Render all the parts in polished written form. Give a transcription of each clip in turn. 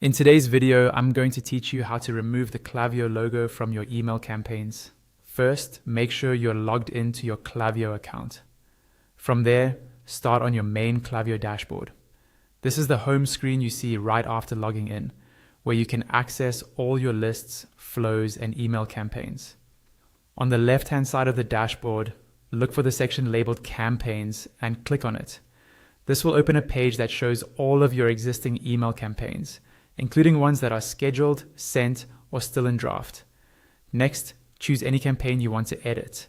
In today's video, I'm going to teach you how to remove the Klaviyo logo from your email campaigns. First, make sure you're logged into your Klaviyo account. From there, start on your main Klaviyo dashboard. This is the home screen you see right after logging in, where you can access all your lists, flows, and email campaigns. On the left-hand side of the dashboard, look for the section labeled Campaigns and click on it. This will open a page that shows all of your existing email campaigns, including ones that are scheduled, sent, or still in draft. Next, choose any campaign you want to edit.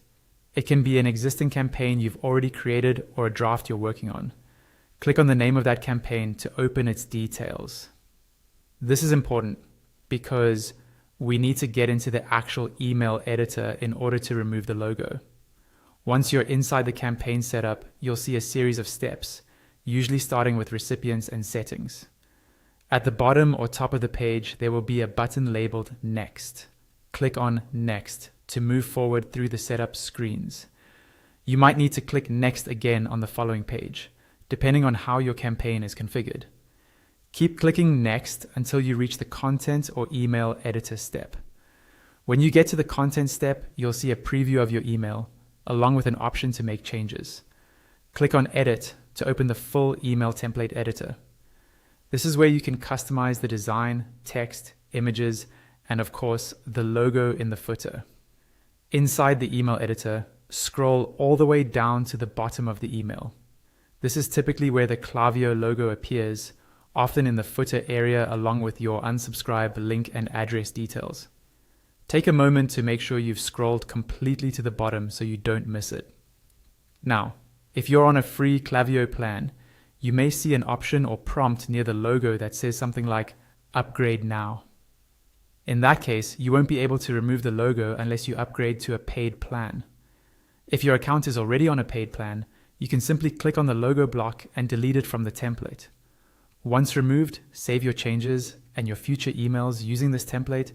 It can be an existing campaign you've already created or a draft you're working on. Click on the name of that campaign to open its details. This is important because we need to get into the actual email editor in order to remove the logo. Once you're inside the campaign setup, you'll see a series of steps, usually starting with recipients and settings. At the bottom or top of the page, there will be a button labeled Next. Click on Next to move forward through the setup screens. You might need to click Next again on the following page, depending on how your campaign is configured. Keep clicking Next until you reach the Content or Email Editor step. When you get to the Content step, you'll see a preview of your email, along with an option to make changes. Click on Edit to open the full email template editor. This is where you can customize the design, text, images, and of course, the logo in the footer. Inside the email editor, scroll all the way down to the bottom of the email. This is typically where the Klaviyo logo appears, often in the footer area along with your unsubscribe link and address details. Take a moment to make sure you've scrolled completely to the bottom so you don't miss it. Now, if you're on a free Klaviyo plan, you may see an option or prompt near the logo that says something like Upgrade Now. In that case, you won't be able to remove the logo unless you upgrade to a paid plan. If your account is already on a paid plan, you can simply click on the logo block and delete it from the template. Once removed, save your changes, and your future emails using this template